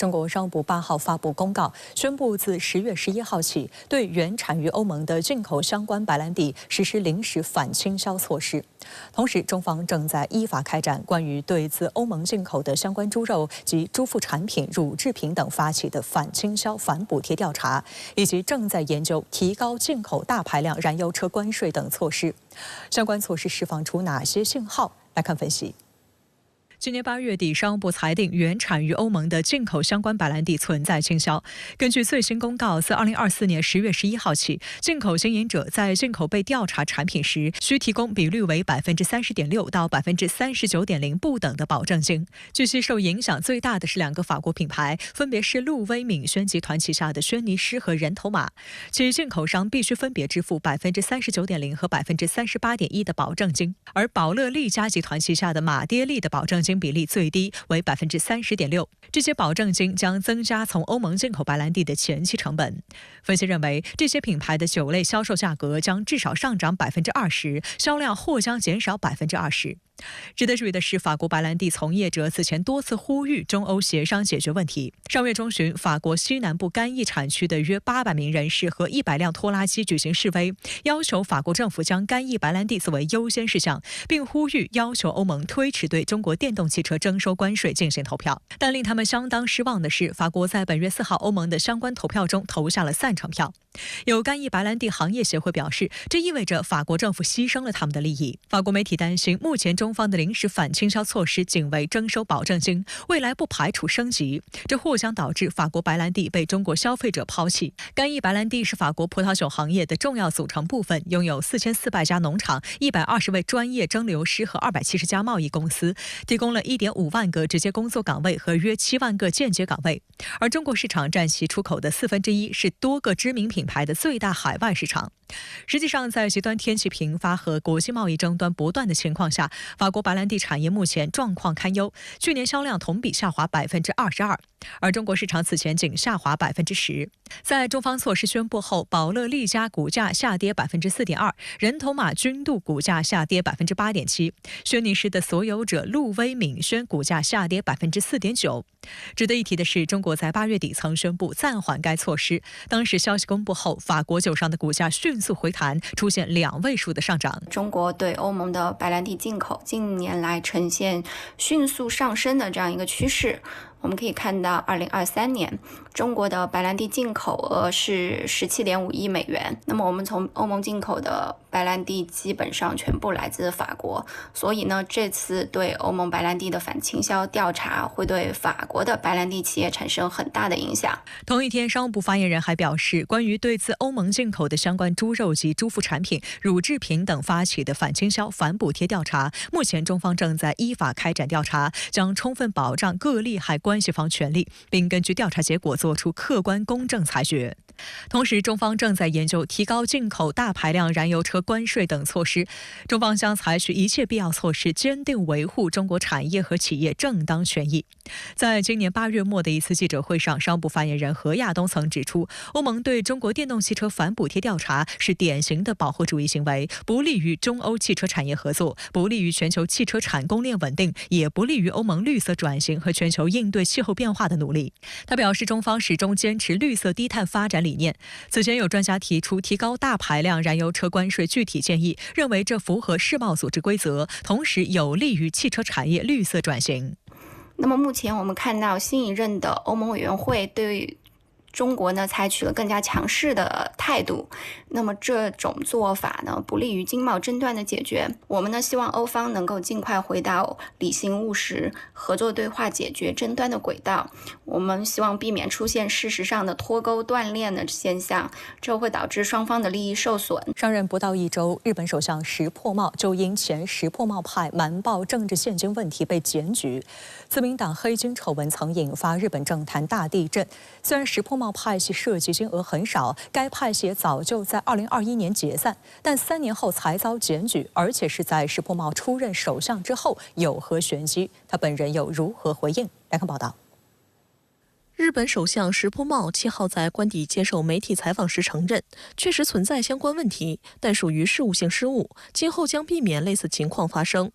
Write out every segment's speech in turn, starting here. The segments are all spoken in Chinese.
中国商务部8号发布公告，宣布自10月11号起，对原产于欧盟的进口相关白兰地实施临时反倾销措施。同时，中方正在依法开展关于对自欧盟进口的相关猪肉及猪副产品、乳制品等发起的反倾销、反补贴调查，以及正在研究提高进口大排量燃油车关税等措施。相关措施释放出哪些信号？来看分析。今年8月底，商务部裁定原产于欧盟的进口相关白兰地存在倾销。根据最新公告，自2024年10月11号起，进口经营者在进口被调查产品时，需提供比率为30.6%到39.0%不等的保证金。据悉，受影响最大的是2个法国品牌，分别是路威敏轩集团旗下的轩尼诗和人头马，其进口商必须分别支付39.0%和38.1%的保证金，而宝乐利家集团旗下的马爹利的保证金比例最低为30.6%，这些保证金将增加从欧盟进口白兰地的前期成本。分析认为，这些品牌的酒类销售价格将至少上涨20%，销量或将减少20%。值得注意的是，法国白兰地从业者此前多次呼吁中欧协商解决问题。上月中旬，法国西南部干邑产区的约800名人士和100辆拖拉机举行示威，要求法国政府将干邑白兰地作为优先事项，并呼吁要求欧盟推迟对中国电动汽车征收关税进行投票。但令他们相当失望的是，法国在本月4号欧盟的相关投票中投下了赞成票。有干邑白兰地行业协会表示，这意味着法国政府牺牲了他们的利益。法国媒体担心，目前中方的临时反倾销措施仅为征收保证金，未来不排除升级，这或将导致法国白兰地被中国消费者抛弃。干邑白兰地是法国葡萄酒行业的重要组成部分，拥有4400家农场、120位专业蒸馏师和270家贸易公司，提供了1.5万个直接工作岗位和约7万个间接岗位。而中国市场占其出口的1/4，是多个知名品牌的最大海外市场。实际上，在极端天气频发和国际贸易争端不断的情况下，法国白兰地产业目前状况堪忧，去年销量同比下滑22%，而中国市场此前仅下滑10%。在中方措施宣布后，宝乐利家股价下跌4.2%，人头马君度股价下跌8.7%，轩尼诗的所有者路威敏轩股价下跌4.9%。值得一提的是，中国在8月底曾宣布暂缓该措施，当时消息公布后，法国酒商的股价迅速回弹，出现2位数的上涨。中国对欧盟的白兰地进口近年来呈现迅速上升的这样一个趋势。我们可以看到2023年中国的白兰地进口额是17.5亿美元，那么我们从欧盟进口的白兰地基本上全部来自法国，所以呢，这次对欧盟白兰地的反倾销调查会对法国的白兰地企业产生很大的影响。同一天，商务部发言人还表示，关于对自欧盟进口的相关猪肉及猪副产品、乳制品等发起的反倾销、反补贴调查，目前中方正在依法开展调查，将充分保障各利害关系方权利，并根据调查结果作出客观公正裁决。同时，中方正在研究提高进口大排量燃油车关税等措施，中方将采取一切必要措施，坚定维护中国产业和企业正当权益。在今年8月末的一次记者会上，商务部发言人何亚东曾指出，欧盟对中国电动汽车反补贴调查是典型的保护主义行为，不利于中欧汽车产业合作，不利于全球汽车产供链稳定，也不利于欧盟绿色转型和全球应对气候变化的努力。他表示，中方始终坚持绿色低碳发展理念。此前有专家提出提高大排量燃油车关税具体建议，认为这符合世贸组织规则，同时有利于汽车产业绿色转型。那么目前我们看到新一任的欧盟委员会对中国呢采取了更加强势的态度，那么这种做法呢不利于经贸争端的解决。我们呢希望欧方能够尽快回到理性务实、合作对话解决争端的轨道。我们希望避免出现事实上的脱钩断链的现象，这会导致双方的利益受损。上任不到1周，日本首相石破茂就因前石破茂派瞒报政治现金问题被检举。自民党黑金丑闻曾引发日本政坛大地震。虽然石破茂派系涉及金额很少，该派系也早就在2021年解散，但3年后才遭检举，而且是在石破茂出任首相之后，有何玄机？他本人又如何回应？来看报道。日本首相石破茂7号在官邸接受媒体采访时承认，确实存在相关问题，但属于事务性失误，今后将避免类似情况发生。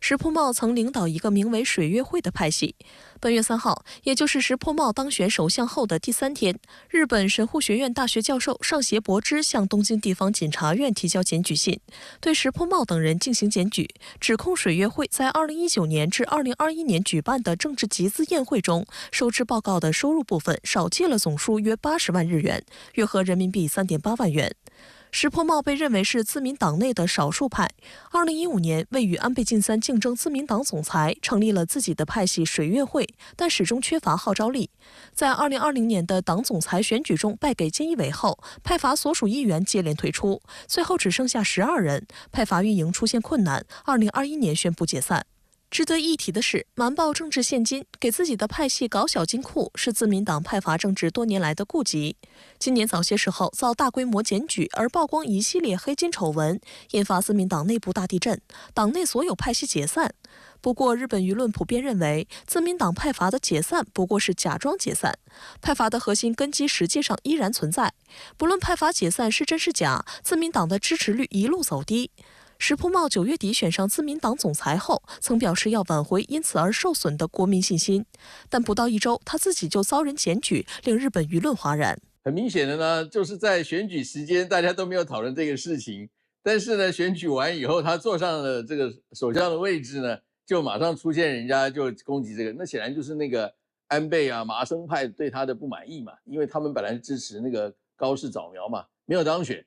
石破茂曾领导一个名为水月会的派系。本月3号，也就是石破茂当选首相后的第3天，日本神户学院大学教授上胁博之向东京地方检察院提交检举信，对石破茂等人进行检举，指控水月会在2019年至2021年举办的政治集资宴会中，收支报告的收入部分少计了总数约80万日元，约合人民币3.8万元。石破茂被认为是自民党内的少数派。2015年，为与安倍晋三竞争自民党总裁，成立了自己的派系水月会，但始终缺乏号召力。在2020年的党总裁选举中败给菅义伟后，派阀所属议员接连退出，最后只剩下12人，派阀运营出现困难。2021年宣布解散。值得一提的是，瞒报政治现金，给自己的派系搞小金库，是自民党派阀政治多年来的痼疾。今年早些时候遭大规模检举而曝光一系列黑金丑闻，引发自民党内部大地震，党内所有派系解散。不过，日本舆论普遍认为，自民党派阀的解散不过是假装解散，派阀的核心根基实际上依然存在。不论派阀解散是真是假，自民党的支持率一路走低。石破茂9月底选上自民党总裁后，曾表示要挽回因此而受损的国民信心，但不到1周，他自己就遭人检举，令日本舆论哗然。很明显的呢，就是在选举时间，大家都没有讨论这个事情，但是呢，选举完以后，他坐上了这个首相的位置呢，就马上出现人家就攻击这个，那显然就是那个安倍啊、麻生派对他的不满意嘛，因为他们本来是支持那个高市早苗嘛，没有当选。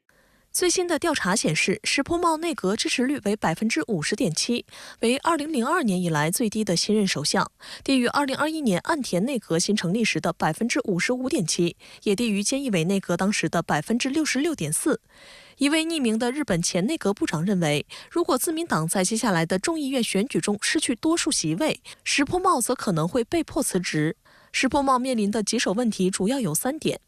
最新的调查显示，石破茂内阁支持率为50.7%，为2002年以来最低的新任首相，低于2021年岸田内阁新成立时的55.7%，也低于菅义伟内阁当时的66.4%。一位匿名的日本前内阁部长认为，如果自民党在接下来的众议院选举中失去多数席位，石破茂则可能会被迫辞职。石破茂面临的棘手问题主要有3点。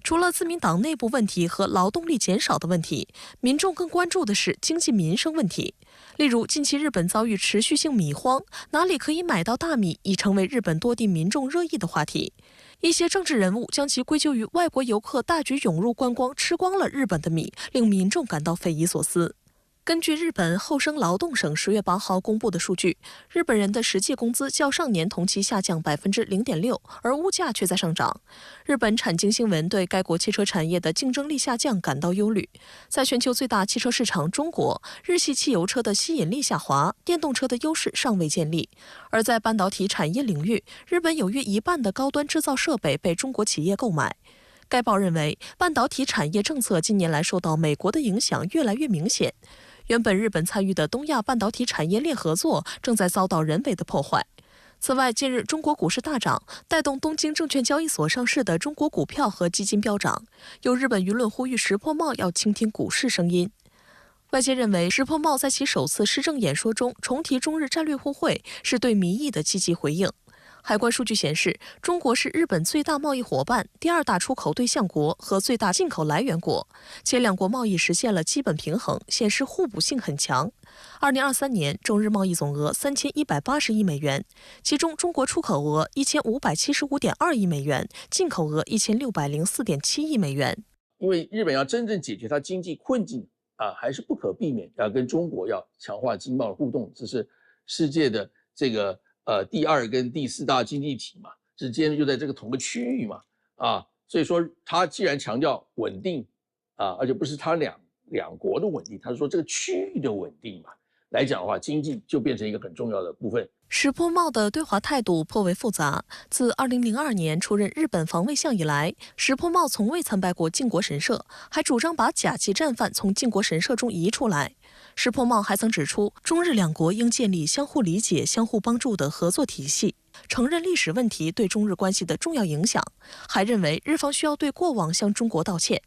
除了自民党内部问题和劳动力减少的问题，民众更关注的是经济民生问题。例如，近期日本遭遇持续性米荒，哪里可以买到大米已成为日本多地民众热议的话题。一些政治人物将其归咎于外国游客大举涌入观光，吃光了日本的米，令民众感到匪夷所思。根据日本厚生劳动省10月8号公布的数据，日本人的实际工资较上年同期下降0.6%，而物价却在上涨。日本产经新闻对该国汽车产业的竞争力下降感到忧虑。在全球最大汽车市场中国，日系汽油车的吸引力下滑，电动车的优势尚未建立。而在半导体产业领域，日本有约1半的高端制造设备被中国企业购买。该报认为，半导体产业政策近年来受到美国的影响越来越明显。原本日本参与的东亚半导体产业链合作正在遭到人为的破坏。此外，近日中国股市大涨，带动东京证券交易所上市的中国股票和基金飙涨。有日本舆论呼吁石破茂要倾听股市声音。外界认为，石破茂在其首次施政演说中重提中日战略互惠，是对民意的积极回应。海关数据显示，中国是日本最大贸易伙伴、第2大出口对象国和最大进口来源国，且两国贸易实现了基本平衡，显示互补性很强。2023年，中日贸易总额3180亿美元，其中中国出口额1575.2亿美元，进口额1604.7亿美元。因为日本要真正解决它经济困境还是不可避免要跟中国要强化经贸的互动，这是世界的这个第2跟第4大经济体嘛，之间就在这个同个区域嘛，所以说他既然强调稳定而且不是他两国的稳定，他是说这个区域的稳定嘛，来讲的话，经济就变成一个很重要的部分。石破茂的对华态度颇为复杂。自2002年出任日本防卫相以来，石破茂从未参拜过靖国神社，还主张把甲级战犯从靖国神社中移出来。石破茂还曾指出，中日两国应建立相互理解、相互帮助的合作体系，承认历史问题对中日关系的重要影响，还认为日方需要对过往向中国道歉。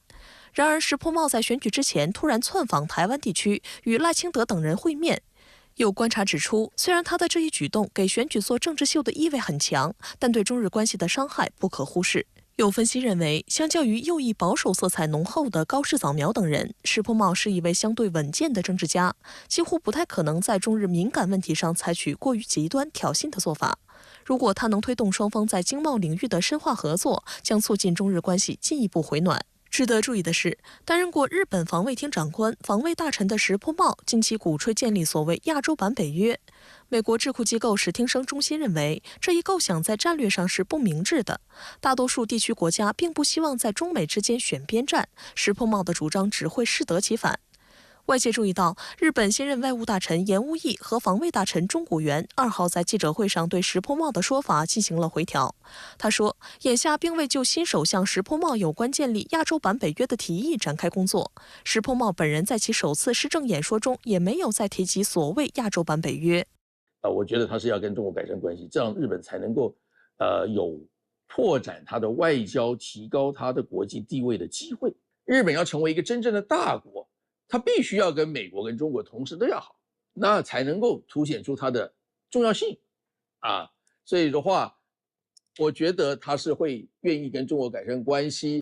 然而，石破茂在选举之前突然窜访台湾地区，与赖清德等人会面。有观察指出，虽然他的这一举动给选举做政治秀的意味很强，但对中日关系的伤害不可忽视。有分析认为，相较于右翼保守色彩浓厚的高市早苗等人，石破茂是一位相对稳健的政治家，几乎不太可能在中日敏感问题上采取过于极端挑衅的做法。如果他能推动双方在经贸领域的深化合作，将促进中日关系进一步回暖。值得注意的是，担任过日本防卫厅长官、防卫大臣的石破茂近期鼓吹建立所谓亚洲版北约。美国智库机构史汀生中心认为，这一构想在战略上是不明智的。大多数地区国家并不希望在中美之间选边站，石破茂的主张只会适得其反。外界注意到，日本现任外务大臣岩屋义和防卫大臣中谷元2号在记者会上对石破茂的说法进行了回调。他说，眼下并未就新首相石破茂有关建立亚洲版北约的提议展开工作。石破茂本人在其首次施政演说中也没有再提及所谓亚洲版北约。我觉得他是要跟中国改善关系，这样日本才能够有拓展它的外交、提高它的国际地位的机会。日本要成为一个真正的大国，它必须要跟美国跟中国同时都要好，那才能够凸显出它的重要性啊。所以的话，我觉得他是会愿意跟中国改善关系。